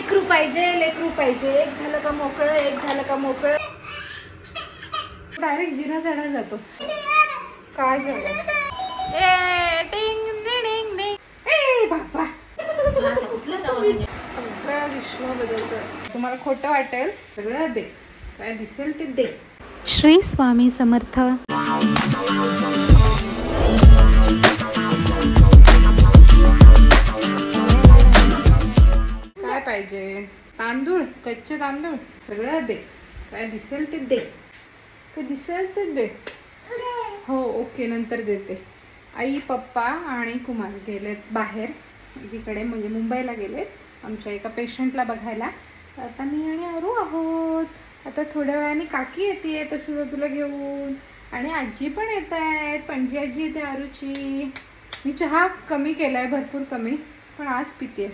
लेकरू पाहिजे एक झालं का मोकळं एक झालं का मोकळं डायरेक्ट जिना चढायला जातो काय झालं ए टिंग डिंग डिंग ए बाबा सगळं विश्व बदलतं तुम्हाला खोटं वाटेल सगळं दे काय दिसेल ते दे श्री स्वामी समर्थ काय पाहिजे तांदूळ कच्चे तांदूळ सगळं दे काय दिसेल ते दे काय दिसेल ते दे हो ओके नंतर देते आई पप्पा आणि कुमार गेलेत बाहेर एकीकडे म्हणजे मुंबईला गेलेत आमच्या एका पेशंटला बघायला आता मी आणि आरू आहोत आता थोड्या वेळाने काकी येते तसं तुला घेऊन आणि आजी पण येत आहेत पणजी आजी येते आरूची मी चहा कमी केलाय भरपूर कमी पण आज पिते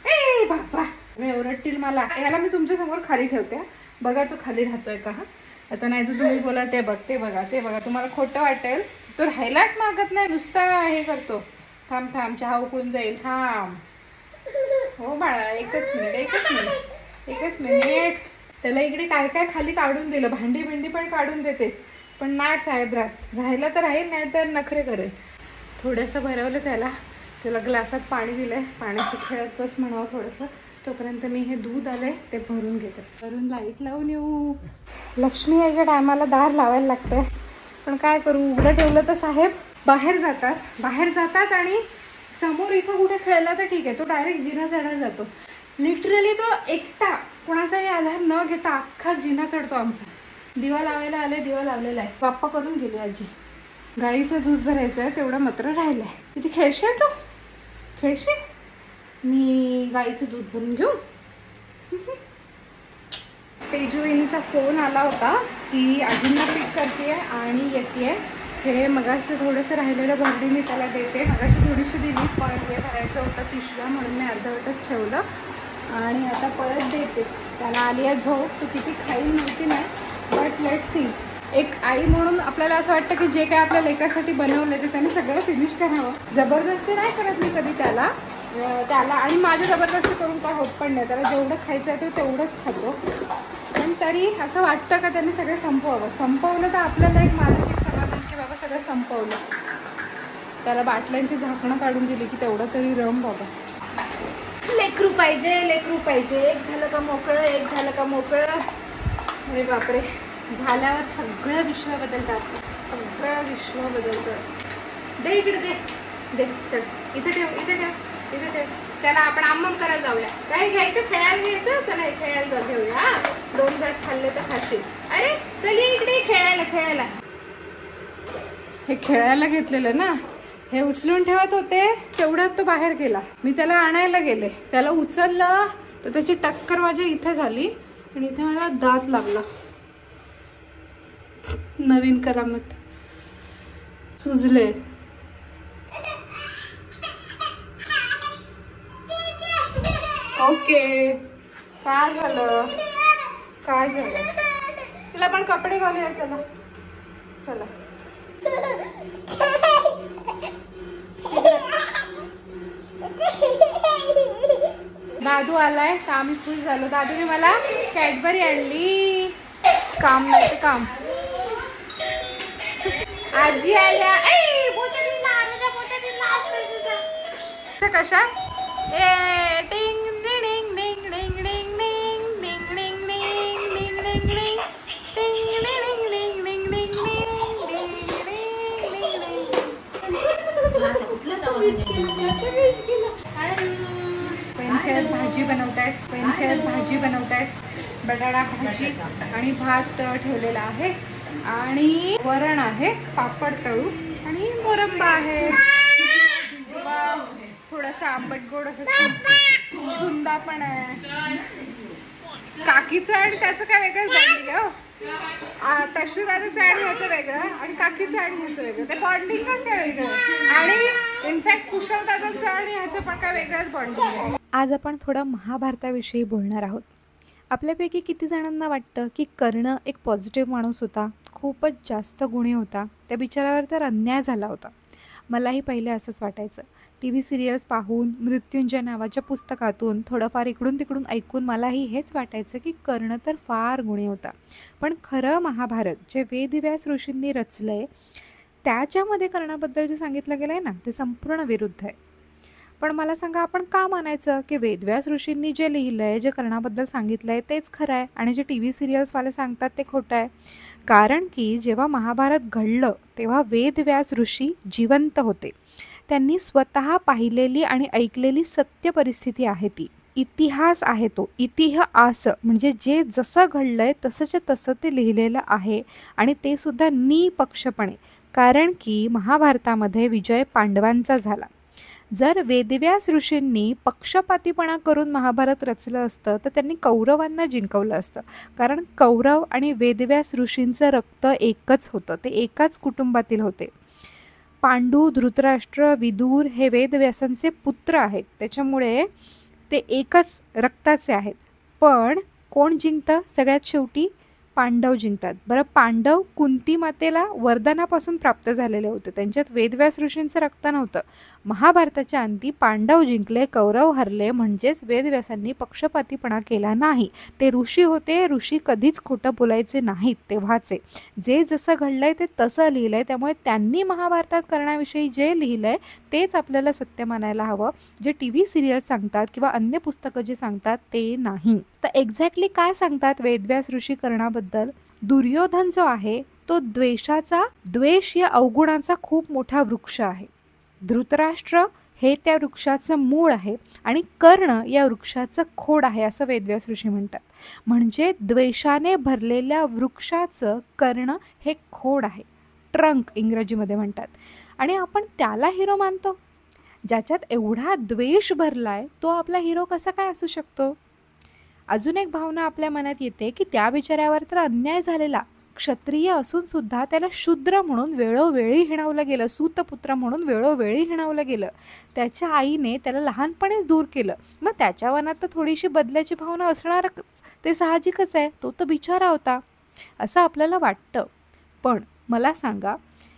ए बाबा ओरडतील मला याला मी तुमच्या समोर खाली ठेवते बघा तो खाली राहतोय का आता नाही तर तुम्ही बोला ते बघा तुम्हाला खोटं वाटेल तो राहायलाच मागत नाही नुसता हे करतो थांब चहा उकळून जाईल थांब हो बाळा एकच मिनिट त्याला इकडे काय काय खाली काढून दिलं भांडी पण काढून देते पण नाही साहेब राहिला तर राहील नाही तर नखरे करेल थोडंसं भरवलं त्याला ग्लासात पाणी दिलंय पाण्याची खेळत बस म्हणावं थोडंसं तोपर्यंत मी हे दूध आलंय ते भरून घेते भरून लाईट लावून येऊ लक्ष्मी यायच्या टायमाला दार लावायला लागतंय पण काय करू उघडं ठेवलं तर साहेब बाहेर जातात आणि समोर इथं कुठे खेळला तर ठीक आहे तो डायरेक्ट जिना चढायला जातो लिटरली तो एकटा कोणाचाही आधार न घेता अख्खा जिना चढतो आमचा दिवा लावायला आले दिवा लावलेला आहे बाप्पा करून गेली आजी गाईचं दूध भरायचं आहे तेवढं मात्र राहिलं आहे किती खेळशील तू मी गाईचं दूध भरून घेऊ तेजूईचा फोन आला होता ती आजींना पिक करते आणि येते हे मगाशी थोडंसं राहिलेलं भांडी मी त्याला देते मगाशी थोडीशी दिली पण हे भरायचं होतं पिशव्या म्हणून मी अर्धवटच ठेवलं आणि आता परत देते त्याला आली आहे झोप तो किती खाईल माहिती नाही बट लेट सी एक आई म्हणून आपल्याला असं वाटतं की जे काय आपल्या लेकरासाठी बनवलं ते त्याने सगळं फिनिश करावं जबरदस्ती नाही करत मी कधी त्याला आणि माझ्या जबरदस्ती करून काय होत पण नाही त्याला जेवढं खायचं आहे तो तेवढंच खातो पण तरी असं वाटतं का त्यांनी सगळं संपवलं तर आपल्याला एक मानसिक समाधान की बाबा सगळं संपवलं त्याला बाटल्यांची झाकणं काढून दिली की तेवढं तरी रम बाबा लेकरू पाहिजे एक झालं का मोकळं अरे बापरे झाल्यावर सगळं विश्व बदलतं दे इकडे दे चल इथे ठेव चला आपण आम्मम करायला जाऊया काय घ्यायचं खेळायला चला हे खेळायला घेऊया हा 2 घास खाल्ले तर खाशील अरे चल इकडे खेळायला हे खेळायला घेतलेलं ना हे उचलून ठेवत होते तेवढ्यात तो बाहेर गेला मी त्याला आणायला गेले त्याला उचललं तर त्याची टक्कर माझ्या इथे झाली आणि इथे मला दात लागला नवीन करामत सुजले ओके काय झालं चला आपण कपडे घालूया चला दादू आलाय तर आम्ही खुश झालो दादूने मला कॅडबरी आणली काम नाही ते काम आजी आल्या कशा ए टिंग डिंग डिंग डिंग डिंग डिंग डिंग डिंग डिंग डिंग डिंग डिंग डिंग डिंग पेनसेट भाजी बनवतायत बटाटा भाजी आणि भात ठेवलेला आहे आणि वरण आहे पापड तळू आणि मोरंबा आहे थोडासा आंबट गोड असं छुंदा पण आहे काकीचं आणि त्याचं काय वेगळं बॉन्डिंग आहे तशुदाचं आणि ह्याचं वेगळं आणि काकीचं आणि ह्याचं वेगळं ते बॉन्डिंगच काय वेगळं आणि इनफॅक्ट कुशलदादांचं आणि ह्याचं पण काय वेगळंच बॉन्डिंग आहे आज आपण थोडं महाभारताविषयी बोलणार आहोत आपल्यापैकी किती जणांना वाटतं की कर्ण एक पॉझिटिव्ह माणूस होता खूपच जास्त गुणी होता त्या बिचारावर तर अन्याय झाला होता मलाही पहिले असंच वाटायचं टी व्ही सिरियल्स पाहून, मृत्युंजय नावाच्या पुस्तकातून, थोडंफार इकडून तिकडून ऐकून मलाही हेच वाटायचं की कर्ण तर फार गुणी होता. पण खरं महाभारत जे वेदव्यास ऋषींनी रचलंय, त्याच्यामध्ये कर्णाबद्दल जे सांगितलं गेलंय ना, ते संपूर्ण विरुद्ध आहे. पण मला सांगा, आपण का मानायचं की वेदव्यास ऋषींनी जे लिहिलंय, जे कर्णाबद्दल सांगितलंय तेच खरं आहे आणि जे टी व्ही सिरियल्सवाले सांगतात ते खोटं आहे? कारण की जेव्हा महाभारत घडलं तेव्हा वेदव्यास ऋषी जिवंत होते. त्यांनी स्वतः पाहिलेली आणि ऐकलेली सत्य परिस्थिती आहे ती. इतिहास आहे तो. इतिहास म्हणजे जे जसं घडलंय तसंच्या तसं ते लिहिलेलं आहे आणि ते सुद्धा निपक्षपणे. कारण की महाभारतामध्ये विजय पांडवांचा झाला. जर वेदव्यास ऋषींनी पक्षपातीपणा करून महाभारत रचलं असतं तर त्यांनी कौरवांना जिंकवलं असतं. कारण कौरव आणि वेदव्यास ऋषींचं रक्त एकच होतं, ते एकाच कुटुंबातील होते. पांडू, धृतराष्ट्र, विदूर हे वेदव्यासांचे पुत्र आहेत, त्याच्यामुळे ते एकच रक्ताचे आहेत. पण कोण जिंकतं? सगळ्यात शेवटी पांडव जिंकतात. बरं, पांडव कुंती मातेला वरदानापासून प्राप्त झालेले होते, त्यांच्यात वेदव्यास ऋषींचं रक्त नव्हतं. महाभारताच्या अंती पांडव जिंकले, कौरव हरले, म्हणजेच वेदव्यासांनी पक्षपातीपणा केला नाही. ते ऋषी होते, ऋषी कधीच खोटं बोलायचे नाहीत तेव्हाचे. जे जसं घडलंय ते तसं लिहिलंय, त्यामुळे त्यांनी महाभारतात कर्णाविषयी जे लिहिलंय तेच आपल्याला सत्य मानायला हवं. जे टी व्ही सिरियल सांगतात किंवा अन्य पुस्तकं जे सांगतात ते नाही. तर एक्झॅक्टली काय सांगतात वेदव्यास ऋषी कर्णाबद्दल? दुर्योधन जो आहे तो द्वेष या अवगुणाचा खूप मोठा वृक्ष आहे. धृतराष्ट्र हे त्या वृक्षाचं मूळ आहे आणि कर्ण या वृक्षाचं खोड आहे, असं वेदव्यास ऋषी म्हणतात. म्हणजे द्वेषाने भरलेल्या वृक्षाचं कर्ण हे खोड आहे, ट्रंक इंग्रजीमध्ये म्हणतात. आणि आपण त्याला हिरो मानतो. ज्याच्यात एवढा द्वेष भरलाय तो आपला हिरो कसा काय असू शकतो? अजून एक भावना आपल्या मनात येते की त्या बिचाऱ्यावर तर अन्याय झालेला. क्षत्रिय असून सुद्धा त्याला शूद्र म्हणून वेळोवेळी हिणवलं गेलं, सूतपुत्र म्हणून वेळोवेळी हिणवलं गेलं. त्याच्या आईने त्याला लहानपणीच दूर केलं. मग त्याच्या मनात तर थोडीशी बदल्याची भावना असणारच, ते साहजिकच आहे, तो तर बिचारा होता असं आपल्याला वाटतं. पण मला सांगा,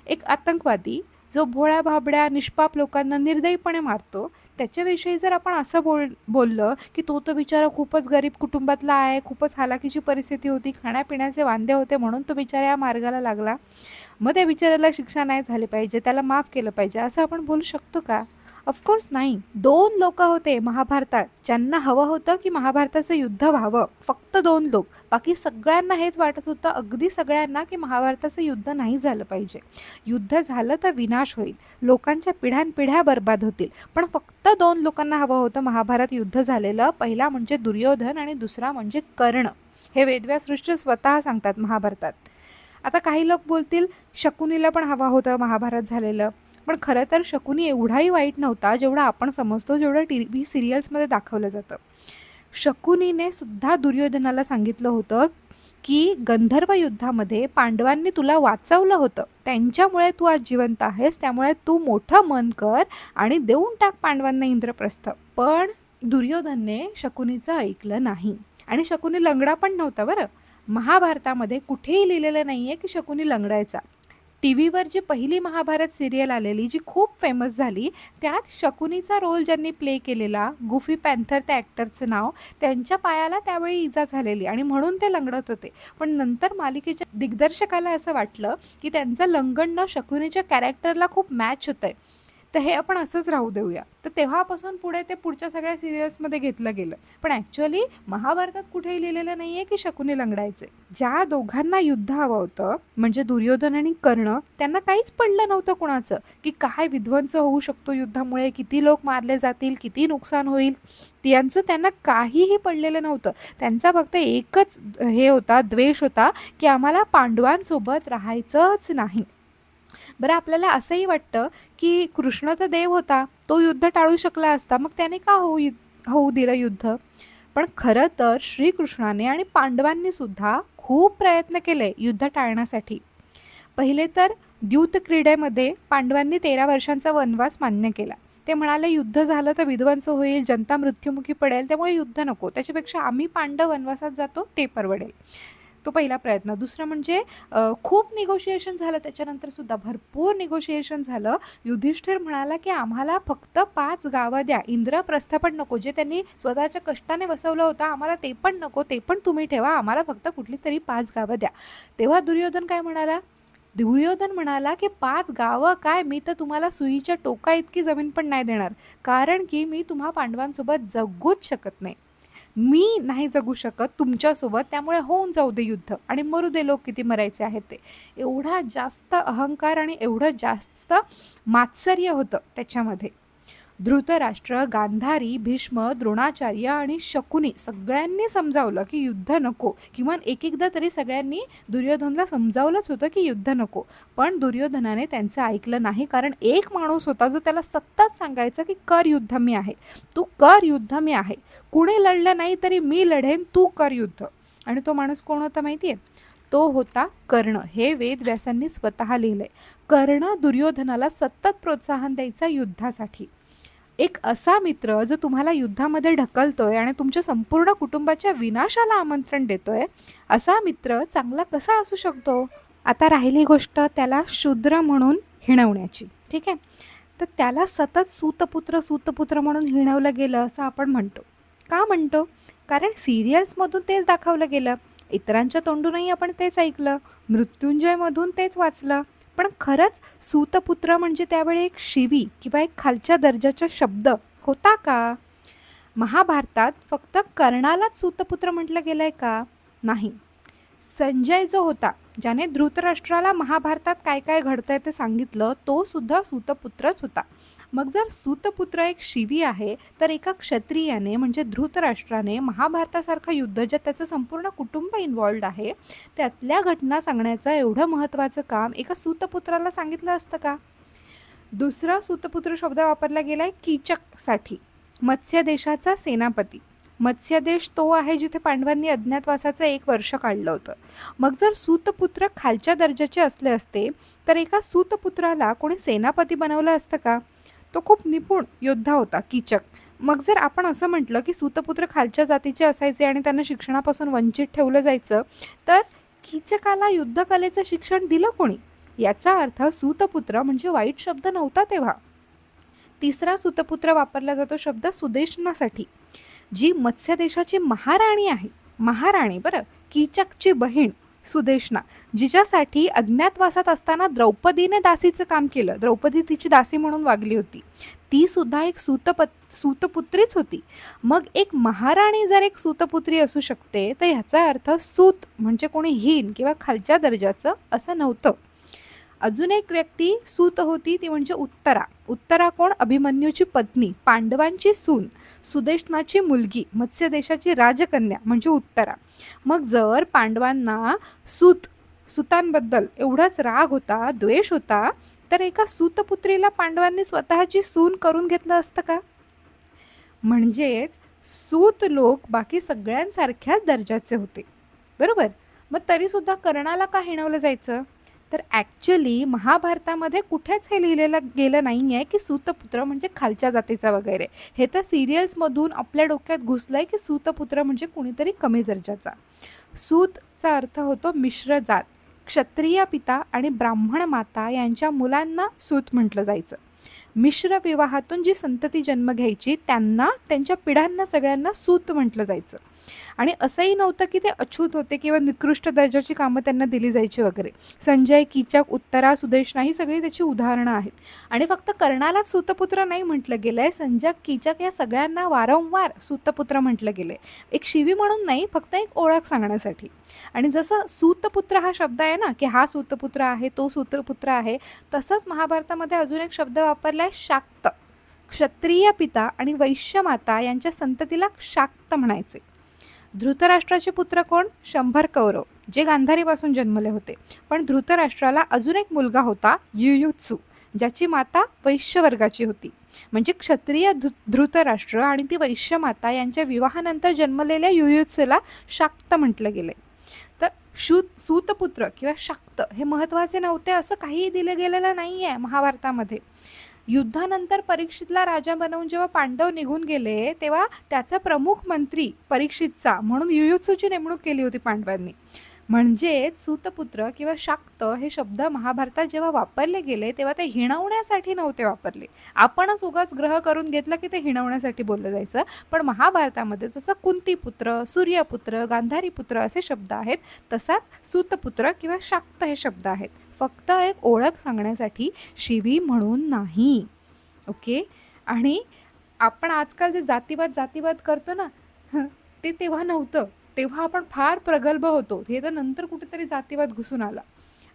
एक आतंकवादी जो भोळ्या भाबड्या निष्पाप लोकांना निर्दयीपणे मारतो, त्याच्याविषयी जर आपण असं बोललं की तो तर बिचारा खूपच गरीब कुटुंबातला आहे, खूपच हालाकीची परिस्थिती होती, खाण्यापिण्याचे वांदे होते म्हणून तो बिचारा या मार्गाला लागला, मग त्या बिचाऱ्याला शिक्षा नाही झाली पाहिजे, त्याला माफ केलं पाहिजे, असं आपण बोलू शकतो का? ऑफकोर्स नाही. 2 लोक होते महाभारतात ज्यांना हवं होतं की महाभारताचं युद्ध व्हावं. फक्त 2 लोक. बाकी सगळ्यांना हेच वाटत होतं, अगदी सगळ्यांना, की महाभारताचं युद्ध नाही झालं पाहिजे. युद्ध झालं तर विनाश होईल, लोकांच्या पिढ्यानपिढ्या बर्बाद होतील. पण फक्त 2 लोकांना हवं होतं महाभारत युद्ध झालेलं. पहिला म्हणजे दुर्योधन आणि दुसरा म्हणजे कर्ण. हे वेदव्यास ऋषी स्वतः सांगतात महाभारतात. आता काही लोक बोलतील शकुनीला पण हवं होतं महाभारत झालेलं. पण खरं तर शकुनी एवढाही वाईट नव्हता जेवढा आपण समजतो, जेवढं टी व्ही सिरियल्समध्ये दाखवलं जातं. शकुनीने सुद्धा दुर्योधनाला सांगितलं होतं की गंधर्व युद्धामध्ये पांडवांनी तुला वाचवलं होतं, त्यांच्यामुळे तू आज जिवंत आहेस, त्यामुळे तू मोठं मन कर आणि देऊन टाक पांडवांना इंद्रप्रस्थ. पण दुर्योधनने शकुनीचं ऐकलं नाही. आणि शकुनी लंगडा पण नव्हता बरं. महाभारतामध्ये कुठेही लिहिलेलं नाही आहे की शकुनी लंगडायचा. टी व्हीवर जी पहिली महाभारत सिरियल आलेली, जी खूप फेमस झाली, त्यात शकुनीचा रोल ज्यांनी प्ले केलेला, गुफी पॅन्थर त्या ॲक्टरचं नाव, त्यांच्या पायाला त्यावेळी इजा झालेली आणि म्हणून ते लंगडत होते. पण नंतर मालिकेच्या दिग्दर्शकाला असं वाटलं की त्यांचं लंगडणं शकुनीच्या कॅरेक्टरला खूप मॅच होतं आहे, तर हे आपण असंच राहू देऊया. तर तेव्हापासून पुढे ते पुढच्या सगळ्या सिरियल्समध्ये घेतलं गेलं. पण ॲक्च्युअली महाभारतात कुठेही लिहिलेलं नाही आहे की शकुनी लंगडायचे. ज्या दोघांना युद्ध हवं होतं, म्हणजे दुर्योधन आणि कर्ण, त्यांना काहीच पडलं नव्हतं कुणाचं की काय विध्वंस होऊ शकतो युद्धामुळे, किती लोक मारले जातील, किती नुकसान होईल, त्यांना काहीही पडलेलं नव्हतं. त्यांचा फक्त एकच हे होता, द्वेष होता की आम्हाला पांडवांसोबत राहायचंच नाही. बरं, आपल्याला असंही वाटतं की कृष्ण तर देव होता, तो युद्ध टाळू शकला असता, मग त्याने का होऊ दिलं युद्ध? पण खरं तर श्रीकृष्णाने आणि पांडवांनी सुद्धा खूप प्रयत्न केले युद्ध टाळण्यासाठी. पहिले तर द्यूत क्रीडेमध्ये पांडवांनी 13 वर्षांचा वनवास मान्य केला. ते म्हणाले युद्ध झालं तर विध्वंस होईल, जनता मृत्युमुखी पडेल, त्यामुळे युद्ध नको, त्याच्यापेक्षा आम्ही पांडव वनवासात जातो ते परवडेल. तो पहिला प्रयत्न. दुसरं म्हणजे खूप निगोशिएशन झालं, त्याच्यानंतर सुद्धा भरपूर निगोशिएशन झालं. युधिष्ठिर म्हणाला की आम्हाला फक्त 5 गावं द्या, इंद्रप्रस्थ पण नको, जे त्यांनी स्वतःच्या कष्टाने वसवलं होतं आम्हाला ते पण नको, ते पण तुम्ही ठेवा, आम्हाला फक्त कुठली तरी 5 गावं द्या. तेव्हा दुर्योधन काय म्हणाला? दुर्योधन म्हणाला की 5 गावं काय, मी तर तुम्हाला सुईच्या टोका इतकी जमीन पण नाही देणार, कारण की मी तुम्हा पांडवांसोबत जगूच शकत नाही. मी नाही जगू शकत तुमच्यासोबत, त्यामुळे होऊन जाऊ दे युद्ध आणि मरू दे लोक किती मरायचे आहेत ते. एवढा जास्त अहंकार आणि एवढं जास्त मात्सर्य होतं त्याच्यामध्ये. धृतराष्ट्र, गांधारी, भीष्म, द्रोणाचार्य आणि शकुनी सगळ्यांनी समजावलं की युद्ध नको. किमान एकदा तरी सगळ्यांनी दुर्योधनला समजावलंच होतं की युद्ध नको. पण दुर्योधनाने त्यांचं ऐकलं नाही, कारण एक माणूस होता जो त्याला सतत सांगायचा की कर युद्ध मी आहे, तू कर युद्ध मी आहे, कुणी लढलं नाही तरी मी लढेन, तू कर युद्ध. आणि तो माणूस कोण होता माहिती आहे? तो होता कर्ण. हे वेदव्यासांनी स्वतः लिहिलंय. कर्ण दुर्योधनाला सतत प्रोत्साहन द्यायचा युद्धासाठी. एक असा मित्र जो तुम्हाला युद्धामध्ये ढकलतोय आणि तुमच्या संपूर्ण कुटुंबाच्या विनाशाला आमंत्रण देतोय, असा मित्र चांगला कसा असू शकतो? आता राहिली गोष्ट त्याला शूद्र म्हणून हिणवण्याची, ठीक आहे. तर त्याला सतत सूतपुत्र म्हणून हिणवलं गेलं असं आपण म्हणतो. का म्हणतो? कारण सिरियल्समधून तेच दाखवलं गेलं, इतरांच्या तोंडूनही आपण तेच ऐकलं, मृत्युंजयमधून तेच वाचलं. पण खरंच सूतपुत्र म्हणजे त्यावेळी एक शिवी किंवा एक खालच्या दर्जाचा शब्द होता का? महाभारतात फक्त कर्णालाच सूतपुत्र म्हटलं गेलंय का? नाही. संजय जो होता, ज्याने धृतराष्ट्राला महाभारतात काय काय घडतंय ते सांगितलं, तो सुद्धा सूतपुत्रच होता. मग जर सूतपुत्र एक शिवी आहे, तर एका क्षत्रियाने म्हणजे धृतराष्ट्राने महाभारतासारखं युद्ध ज्यात त्याचं संपूर्ण कुटुंब इन्व्हॉल्ड आहे, त्यातल्या घटना सांगण्याचं एवढं महत्त्वाचं काम एका सूतपुत्राला सांगितलं असतं का? दुसरा सूतपुत्र शब्द वापरला गेलाय कीचकसाठी. मत्स्य देशाचा सेनापती. मत्स्य देश तो आहे जिथे पांडवांनी अज्ञातवासाचं 1 वर्ष काढलं होतं. मग जर सूतपुत्र खालच्या दर्जाचे असले असते, तर एका सूतपुत्राला कोणी सेनापती बनवलं असतं का? तो खूप निपुण योद्धा होता कीचक. मग जर आपण असं म्हटलं की सूतपुत्र खालच्या जातीचे असायचे आणि त्यांना शिक्षणापासून वंचित ठेवलं जायचं, तर कीचकाला युद्धकलेचं शिक्षण दिलं कोणी? याचा अर्थ सूतपुत्र म्हणजे वाईट शब्द नव्हता तेव्हा. तिसरा सूतपुत्र वापरला जातो शब्द सुदेशनासाठी, जी मत्स्य देशाची महाराणी आहे. महाराणी बरं, कीचकची बहीण सुदेशना, जिच्यासाठी अज्ञातवासात असताना द्रौपदीने दासीचं काम केलं. द्रौपदी तिची दासी म्हणून वागली होती. ती सुद्धा एक सूतपुत्रीच होती. मग एक महाराणी जर एक सूतपुत्री असू शकते, तर ह्याचा अर्थ सूत म्हणजे कोणी हीन किंवा खालच्या दर्जाचं असं नव्हतं. अजून एक व्यक्ती सूत होती, ती म्हणजे उत्तरा. उत्तरा कोण? अभिमन्यूची पत्नी, पांडवांची सून, सुदेशनाची मुलगी, मत्स्य देशाची राजकन्या म्हणजे उत्तरा. मग जर पांडवांना सुतांबद्दल एवढाच राग होता, द्वेष होता, तर एका सूतपुत्रीला पांडवांनी स्वतःची सून करून घेतलं असतं का? म्हणजेच सूत लोक बाकी सगळ्यांसारख्याच दर्जाचे होते, बरोबर. मग तरीसुद्धा कर्णाला का हिणवलं जायचं? तर ॲक्च्युली महाभारतामध्ये कुठेच हे लिहिलेलं गेलं नाही आहे की सूतपुत्र म्हणजे खालच्या जातीचा वगैरे. हे तर सिरियल्समधून आपल्या डोक्यात घुसलं आहे की सूतपुत्र म्हणजे कुणीतरी कमी दर्जाचा. सूतचा अर्थ होतो मिश्र जात. क्षत्रिय पिता आणि ब्राह्मण माता यांच्या मुलांना सूत म्हटलं जायचं. मिश्र विवाहातून जी संतती जन्म घ्यायची त्यांना, त्यांच्या पिढ्यांना सगळ्यांना सूत म्हटलं जायचं. आणि असंही नव्हतं की ते अछूत होते किंवा निकृष्ट दर्जाची कामं त्यांना दिली जायची वगैरे. संजय, कीचक, उत्तरा, सुदेशना ही सगळी त्याची उदाहरणं आहेत. आणि फक्त कर्णालाच सूतपुत्र नाही म्हटलं गेलं आहे, संजय, कीचक या सगळ्यांना वारंवार सूतपुत्र म्हटलं गेलं आहे. एक शिवी म्हणून नाही, फक्त एक ओळख सांगण्यासाठी. आणि जसं सूतपुत्र हा शब्द आहे ना, की हा सूतपुत्र आहे, तो सूतपुत्र आहे, तसंच महाभारतामध्ये अजून एक शब्द वापरला आहे शाक्त. क्षत्रिय पिता आणि वैश्य माता यांच्या संततीला शाक्त म्हणायचे. धृतराष्ट्राचे पुत्र कोण? 100 कौरव, जे गांधारीपासून जन्मले होते. पण धृतराष्ट्राला अजून एक मुलगा होता युयुत्सू, ज्याची माता वैश्य वर्गाची होती. म्हणजे क्षत्रिय धृतराष्ट्र आणि ती वैश्य माता यांच्या विवाहानंतर जन्मलेल्या युयुत्सूला शाक्त म्हटलं गेलंय. तर सूतपुत्र किंवा शाक्त हे महत्त्वाचे नव्हते असं काहीही दिलं गेलेलं नाही आहे महाभारतामध्ये. युद्धानंतर परीक्षितला राजा बनवून जेव्हा पांडव निघून गेले, तेव्हा त्याचा प्रमुख मंत्री परीक्षितचा म्हणून युयुत्सूची नेमणूक केली होती पांडवांनी. म्हणजेच सूतपुत्र किंवा शाक्त हे शब्द महाभारतात जेव्हा वापरले गेले तेव्हा ते हिणवण्यासाठी नव्हते वापरले. आपणच उगाच ग्रह करून घेतलं की ते हिणवण्यासाठी बोललं जायचं. पण महाभारतामध्ये जसं कुंतीपुत्र, सूर्यपुत्र, गांधारीपुत्र असे शब्द आहेत, तसाच सूतपुत्र किंवा शाक्त हे शब्द आहेत. फक्त एक ओळख सांगण्यासाठी, शिवी म्हणून नाही. ओके. आणि आपण आजकाल जे जातीवाद करतो ना, ते तेव्हा नव्हतं. तेव्हा आपण फार प्रगल्भ होतो. हे तर नंतर कुठेतरी जातीवाद घुसून आला.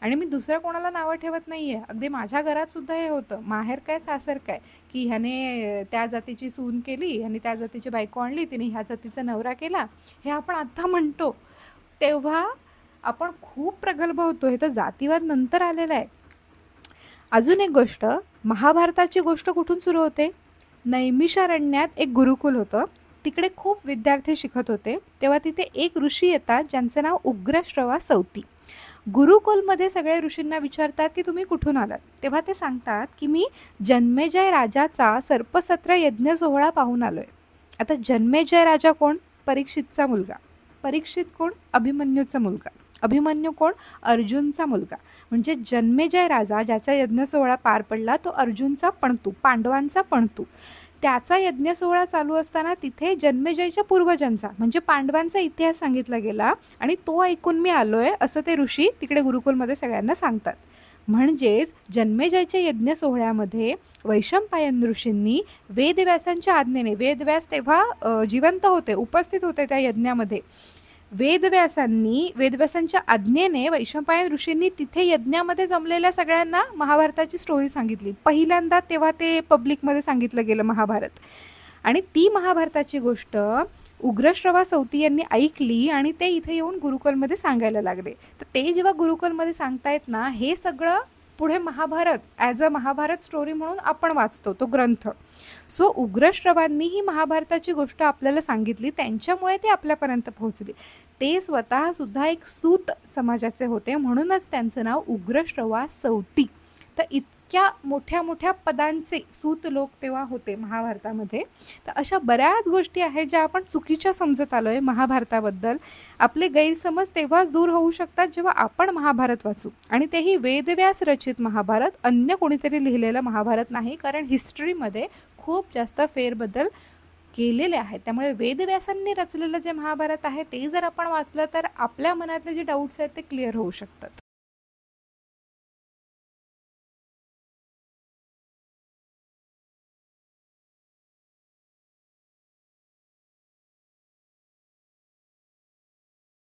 आणि मी दुसऱ्या कोणाला नावं ठेवत नाही आहे. अगदी माझ्या घरात सुद्धा हे होतं. माहेर काय सासर काय, की ह्याने त्या जातीची सून केली, ह्याने त्या जातीची बायको आणली, तिने ह्या जातीचा नवरा केला, हे आपण आत्ता म्हणतो. तेव्हा आपण खूप प्रगल्भ होतो. हे तर जातीवाद नंतर आलेला आहे. अजून एक गोष्ट, महाभारताची गोष्ट कुठून सुरू होते? नैमिषारण्यात एक गुरुकुल होतं. तिकडे खूप विद्यार्थी शिकत होते. तेव्हा तिथे एक ऋषी येतात ज्यांचं नाव उग्रश्रवा सौती. गुरुकुलमध्ये सगळे ऋषींना विचारतात की तुम्ही कुठून आलात? तेव्हा ते सांगतात की मी जन्मेजय राजाचा सर्पसत्र यज्ञ सोहळा पाहून आलोय. आता जन्मेजय राजा कोण? परीक्षितचा मुलगा. परीक्षित कोण? अभिमन्यूचा मुलगा. अभिमन्यू कोण? अर्जुनचा मुलगा. म्हणजे जन्मेजय राजा ज्याचा यज्ञ सोहळा पार पडला तो अर्जुनचा पणतू, पांडवांचा पणतू. त्याचा यज्ञ सोहळा चालू असताना तिथे जन्मेजयच्या पूर्वजांचा म्हणजे पांडवांचा इतिहास सांगितला गेला आणि तो ऐकून मी आलोय असं ते ऋषी तिकडे गुरुकुलमध्ये सगळ्यांना सांगतात. म्हणजेच जन्मेजयच्या यज्ञ सोहळ्यामध्ये वैशंपायन ऋषींनी वेदव्यासांच्या आज्ञेने, वेदव्यास तेव्हा जिवंत होते, उपस्थित होते त्या यज्ञामध्ये, वेदव्यासांच्या आज्ञेने वैशंपायन ऋषींनी तिथे यज्ञामध्ये जमलेल्या सगळ्यांना महाभारताची स्टोरी सांगितली. पहिल्यांदा तेव्हा ते पब्लिकमध्ये सांगितलं गेलं महाभारत. आणि ती महाभारताची गोष्ट उग्रश्रवा सौती यांनी ऐकली आणि ते इथे येऊन गुरुकुलमध्ये सांगायला लागले. तर ते जेव्हा गुरुकुलमध्ये सांगतायत ना, हे सगळं पुढे Mahabharata as a Mahabharata story म्हणून आपण वाचतो तो ग्रंथ. सो उग्रश्रवांनी ही महाभारताची गोष्ट आपल्याला सांगितली, त्यांच्यामुळे ती आपल्यापर्यंत पोहोचली. ते स्वतः सुद्धा एक सूत समाजाचे होते, म्हणूनच त्यांचं नाव उग्रश्रवा सौती. तर इतक्या मोठ्या मोठ्या पदांचे सूत लोक तेव्हा होते महाभारतामध्ये. तर अशा बऱ्याच गोष्टी आहेत ज्या आपण चुकीच्या समजत आलोय महाभारताबद्दल. आपले गैरसमज तेव्हाच दूर होऊ शकतात जेव्हा आपण महाभारत वाचू, आणि तेही वेदव्यास रचित महाभारत, अन्य कोणीतरी लिहिलेलं महाभारत नाही. कारण हिस्ट्रीमध्ये खूप जास्त फेरबदल केलेले आहेत. त्यामुळे वेदव्यासांनी रचलेलं जे महाभारत आहे ते जर आपण वाचलं तर आपल्या मनातले जे डाऊट्स आहेत ते क्लिअर होऊ शकतात.